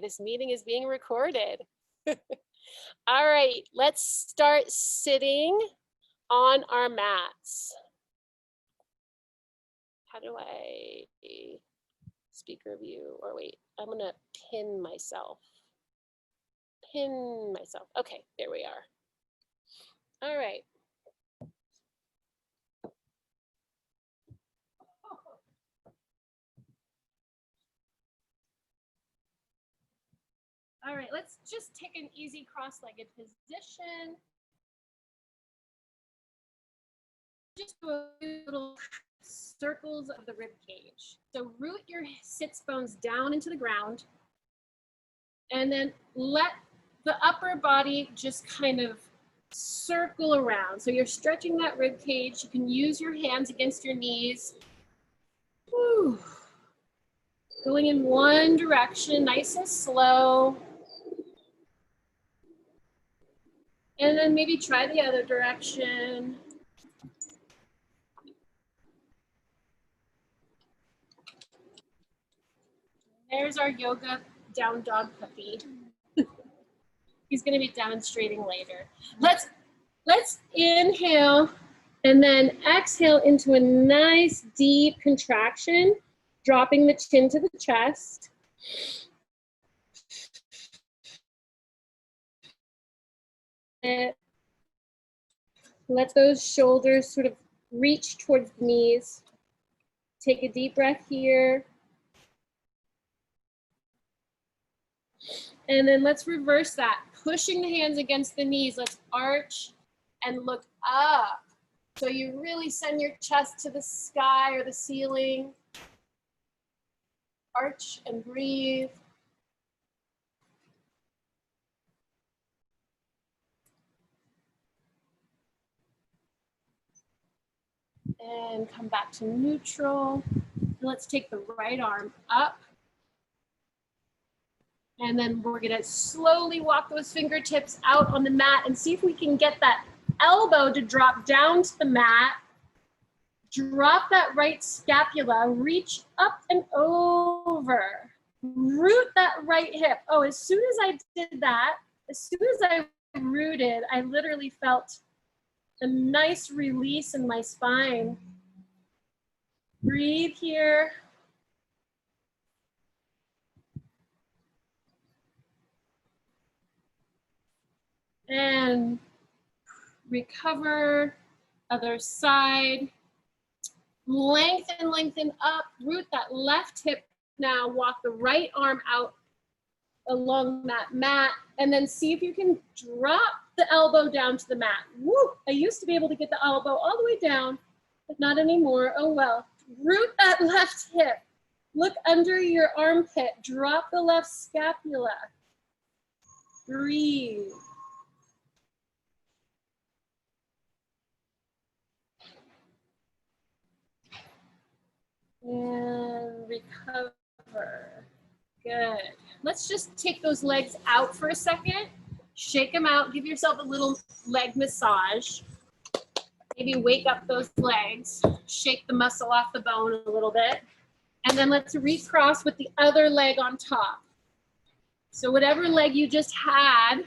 This meeting is being recorded. All right, let's start sitting on our mats. How do I speaker view? Or wait, I'm gonna pin myself. Pin myself. Okay, there we are. All right. All right, let's just take an easy cross-legged position. Just do a little circles of the rib cage. So root your sits bones down into the ground and then let the upper body just kind of circle around. So you're stretching that rib cage. You can use your hands against your knees. Whew. Going in one direction, nice and slow. And then maybe try the other direction. There's our yoga down dog puppy. He's going to be demonstrating later. Let's inhale and then exhale into a nice deep contraction, dropping the chin to the chest. And let those shoulders sort of reach towards the knees. Take a deep breath here. And then let's reverse that. Pushing the hands against the knees. Let's arch and look up. So you really send your chest to the sky or the ceiling. Arch and breathe. And come back to neutral. And let's take the right arm up. And then we're gonna slowly walk those fingertips out on the mat and see if we can get that elbow to drop down to the mat. Drop that right scapula, reach up and over. Root that right hip. Oh, as soon as I did that, as soon as I rooted, I literally felt a nice release in my spine. Breathe here. And recover, other side. Lengthen, lengthen up, root that left hip now, walk the right arm out along that mat, and then see if you can drop the elbow down to the mat. Woo! I used to be able to get the elbow all the way down, but not anymore, oh well. Root that left hip, look under your armpit, drop the left scapula. Breathe. And recover. Good. Let's just take those legs out for a second. Shake them out. Give yourself a little leg massage. Maybe wake up those legs. Shake the muscle off the bone a little bit. And then let's recross with the other leg on top. So whatever leg you just had,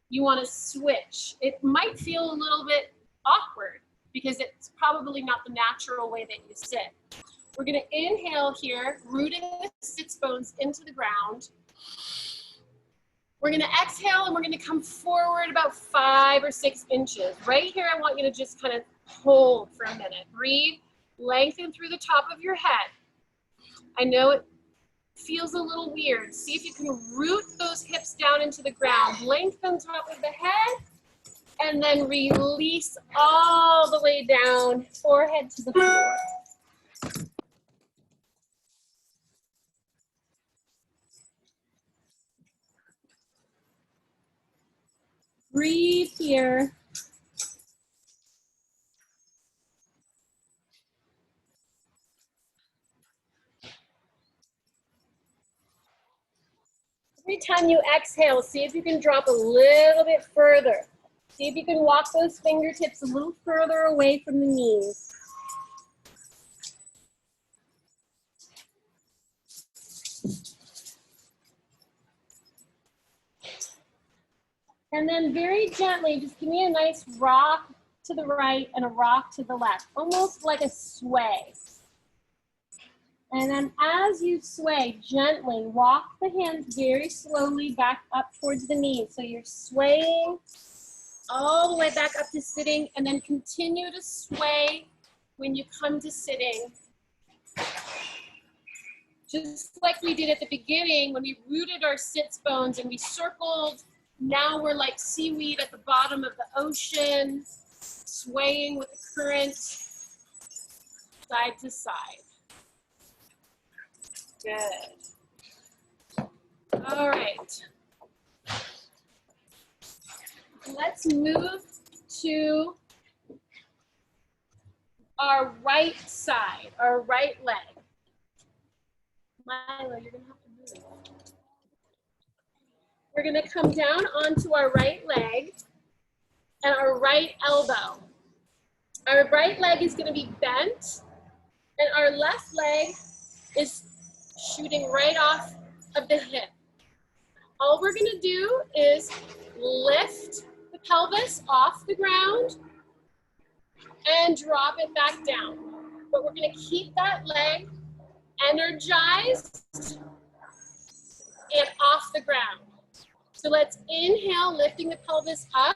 you want to switch. It might feel a little bit awkward because it's probably not the natural way that you sit. We're going to inhale here, rooting the sits bones into the ground. We're going to exhale and we're going to come forward about 5 or 6 inches. Right here, I want you to just kind of hold for a minute. Breathe, lengthen through the top of your head. I know it feels a little weird. See if you can root those hips down into the ground. Lengthen top of the head and then release all the way down, forehead to the floor. Breathe here. Every time you exhale, see if you can drop a little bit further. See if you can walk those fingertips a little further away from the knees. And then very gently, just give me a nice rock to the right and a rock to the left, almost like a sway. And then as you sway, gently walk the hands very slowly back up towards the knees. So you're swaying all the way back up to sitting, and then continue to sway when you come to sitting. Just like we did at the beginning when we rooted our sits bones and we circled. Now we're like seaweed at the bottom of the ocean, swaying with the current side to side. Good. All right. Let's move to our right side, our right leg. Milo, you're gonna have to move. We're gonna come down onto our right leg and our right elbow. Our right leg is gonna be bent and our left leg is shooting right off of the hip. All we're gonna do is lift the pelvis off the ground and drop it back down. But we're gonna keep that leg energized and off the ground. So let's inhale, lifting the pelvis up.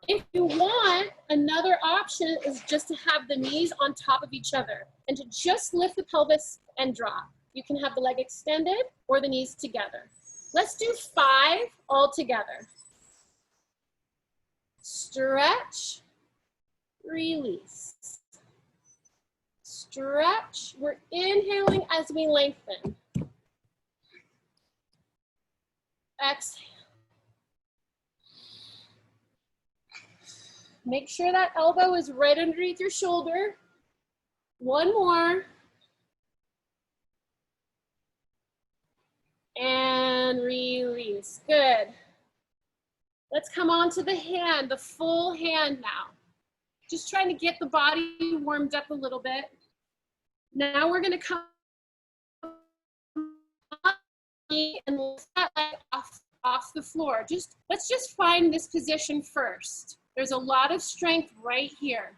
If you want, another option is just to have the knees on top of each other and to just lift the pelvis and drop. You can have the leg extended or the knees together. Let's do 5 all together. Stretch, release. Stretch, we're inhaling as we lengthen. Exhale. Make sure that elbow is right underneath your shoulder. One more. And release. Good. Let's come on to the hand, the full hand now. Just trying to get the body warmed up a little bit. Now we're going to come and lift that leg off the floor. Let's just find this position first. There's a lot of strength right here.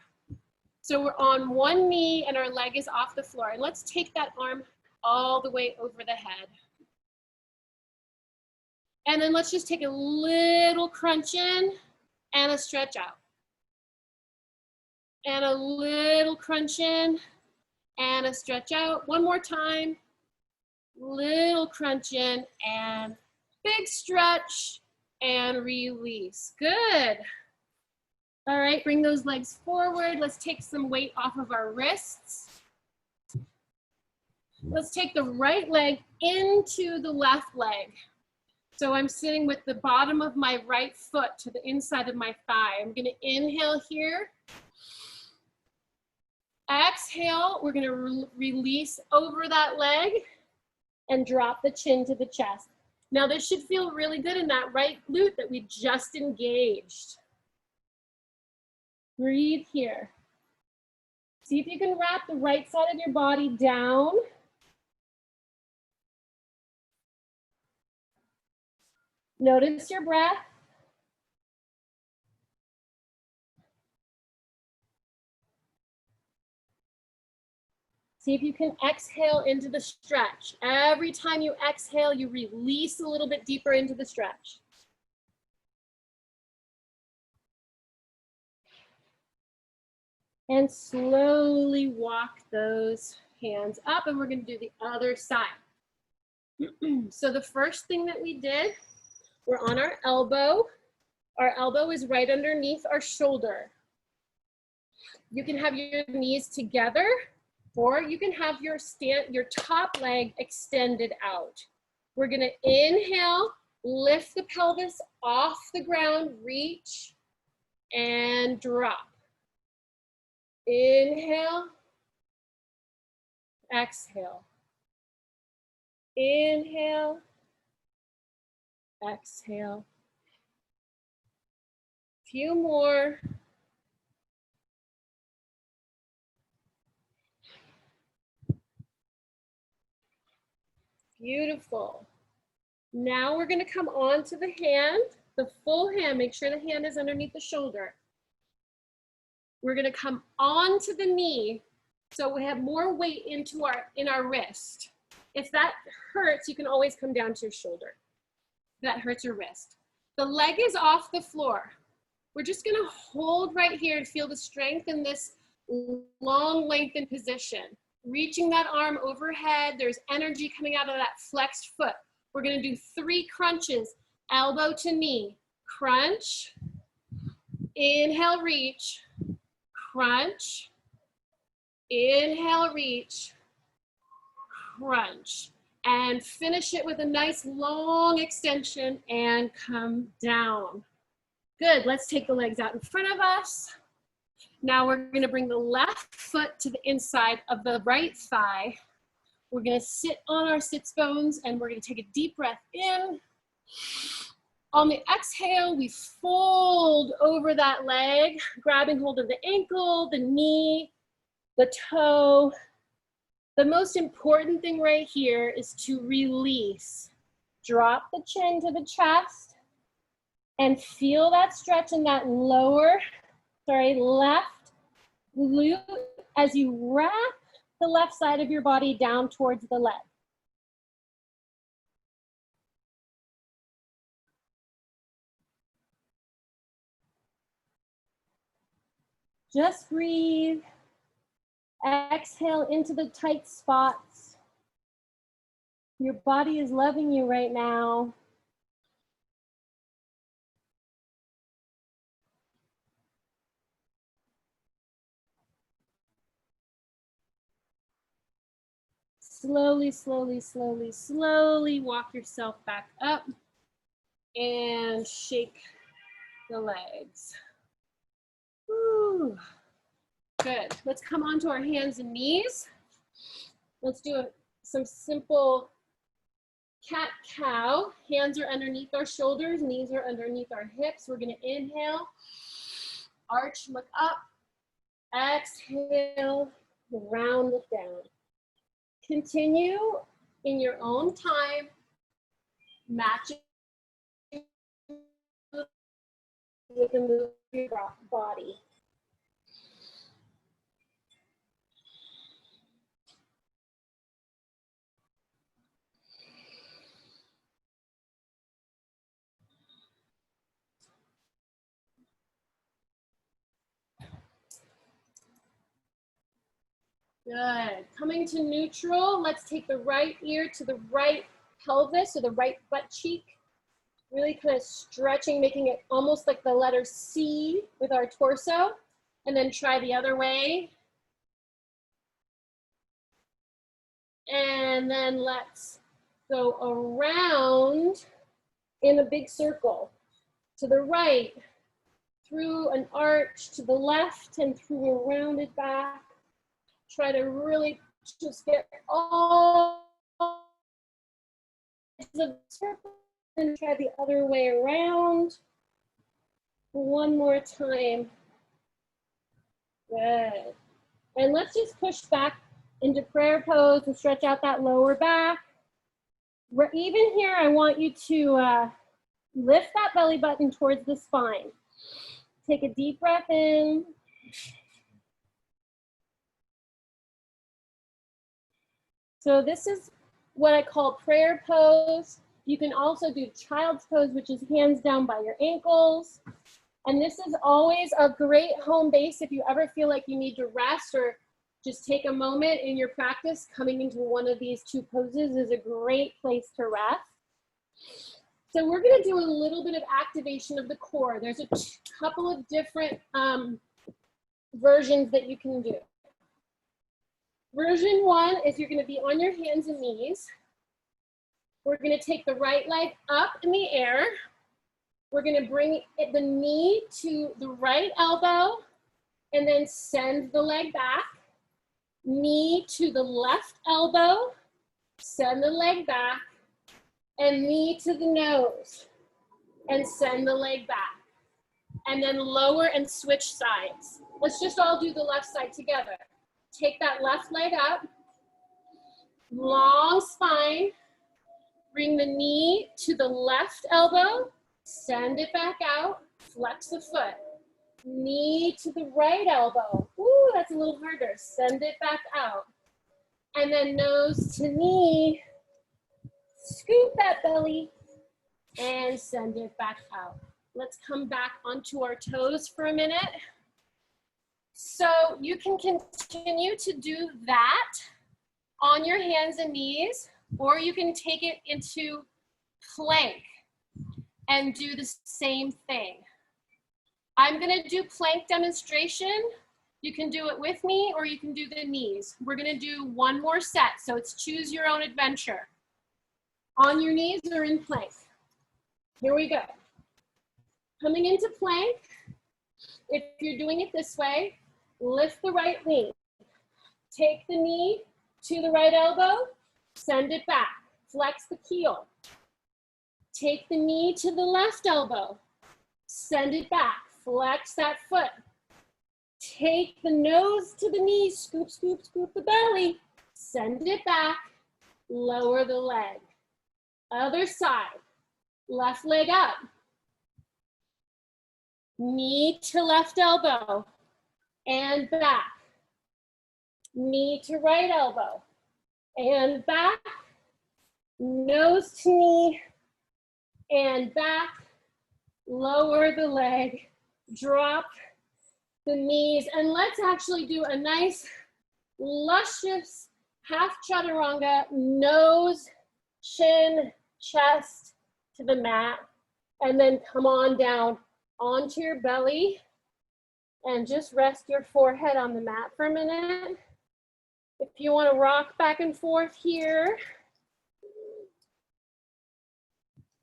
So we're on one knee and our leg is off the floor. And let's take that arm all the way over the head. And then let's just take a little crunch in and a stretch out. And a little crunch in and a stretch out. One more time. Little crunch in and big stretch and release. Good. All right, bring those legs forward. Let's take some weight off of our wrists. Let's take the right leg into the left leg. So I'm sitting with the bottom of my right foot to the inside of my thigh. I'm gonna inhale here. Exhale, we're gonna release over that leg and drop the chin to the chest. Now this should feel really good in that right glute that we just engaged. Breathe here. See if you can wrap the right side of your body down. Notice your breath. See if you can exhale into the stretch. Every time you exhale, you release a little bit deeper into the stretch. And slowly walk those hands up, and we're going to do the other side. So the first thing that we did, we're on our elbow. Our elbow is right underneath our shoulder. You can have your knees together, or you can have your top leg extended out. We're going to inhale, lift the pelvis off the ground, reach, and drop. Inhale, exhale. Inhale, exhale. Few more. Beautiful. Now we're gonna come on to the hand, the full hand. Make sure the hand is underneath the shoulder. We're gonna come on to the knee so we have more weight in our wrist. If that hurts, you can always come down to your shoulder. If that hurts your wrist. The leg is off the floor. We're just gonna hold right here and feel the strength in this long lengthened position. Reaching that arm overhead, there's energy coming out of that flexed foot. We're gonna do 3 crunches, elbow to knee, crunch, inhale, reach, crunch, inhale, reach, crunch. And finish it with a nice long extension and come down. Good, let's take the legs out in front of us. Now we're gonna bring the left foot to the inside of the right thigh. We're gonna sit on our sits bones and we're gonna take a deep breath in. On the exhale, we fold over that leg, grabbing hold of the ankle, the knee, the toe. The most important thing right here is to release. Drop the chin to the chest and feel that stretch in that left glute as you wrap the left side of your body down towards the leg. Just breathe. Exhale into the tight spots. Your body is loving you right now. Slowly, slowly, slowly, slowly walk yourself back up and shake the legs. Woo. Good. Let's come onto our hands and knees. Let's do some simple cat-cow. Hands are underneath our shoulders, knees are underneath our hips. We're gonna inhale, arch, look up. Exhale, round, look down. Continue in your own time, matching with the move of your body. Good. Coming to neutral, let's take the right ear to the right pelvis or the right butt cheek. Really kind of stretching, making it almost like the letter C with our torso. And then try the other way. And then let's go around in a big circle. To the right, through an arch, to the left, and through a rounded back. Try to really just get all the circle and try the other way around. One more time. Good. And let's just push back into prayer pose and stretch out that lower back. Even here, I want you to lift that belly button towards the spine. Take a deep breath in. So this is what I call prayer pose. You can also do child's pose, which is hands down by your ankles. And this is always a great home base if you ever feel like you need to rest or just take a moment in your practice. Coming into one of these 2 poses is a great place to rest. So we're gonna do a little bit of activation of the core. There's a couple of different versions that you can do. Version 1 is you're gonna be on your hands and knees. We're gonna take the right leg up in the air. We're gonna bring the knee to the right elbow and then send the leg back. Knee to the left elbow, send the leg back, and knee to the nose, and send the leg back. And then lower and switch sides. Let's just all do the left side together. Take that left leg up, long spine, Bring the knee to the left elbow, send it back out, flex the foot. Knee to the right elbow. Ooh, that's a little harder. Send it back out. And then nose to knee, scoop that belly, and send it back out. Let's come back onto our toes for a minute. So you can continue to do that on your hands and knees, or you can take it into plank and do the same thing. I'm gonna do plank demonstration. You can do it with me or you can do the knees. We're gonna do one more set, so it's choose your own adventure. On your knees or in plank. Here we go. Coming into plank, if you're doing it this way, lift the right knee. Take the knee to the right elbow, send it back, flex the heel. Take the knee to the left elbow, send it back, flex that foot. Take the nose to the knee, scoop, scoop, scoop the belly, send it back, lower the leg. Other side, left leg up. Knee to left elbow and back. Knee to right elbow and back. Nose to knee and back. Lower the leg, drop the knees, and let's actually do a nice luscious half chaturanga, nose, chin, chest to the mat, and then come on down onto your belly and just rest your forehead on the mat for a minute. If you want to rock back and forth here,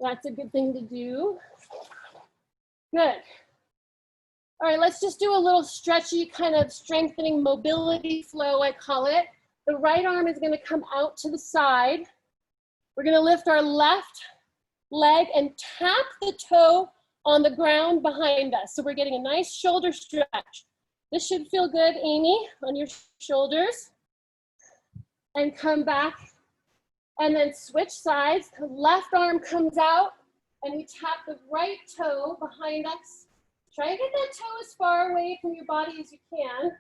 that's a good thing to do. Good. All right, let's just do a little stretchy kind of strengthening mobility flow, I call it. The right arm is going to come out to the side. We're going to lift our left leg and tap the toe on the ground behind us. So we're getting a nice shoulder stretch. This should feel good, Amy, on your shoulders. And come back and then switch sides. The left arm comes out and we tap the right toe behind us. Try to get that toe as far away from your body as you can.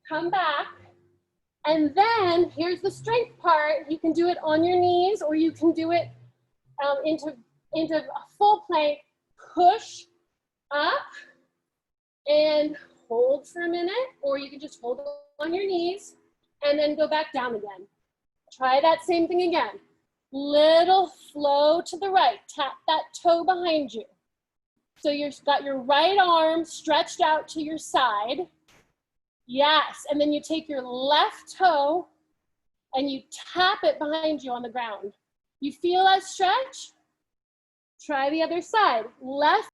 Come back. And then here's the strength part. You can do it on your knees or you can do it into a full plank. Push up and hold for a minute, or you can just hold on your knees and then go back down again. Try that same thing again. Little flow to the right. Tap that toe behind you. So you've got your right arm stretched out to your side. Yes, and then you take your left toe and you tap it behind you on the ground. You feel that stretch? Try the other side. Left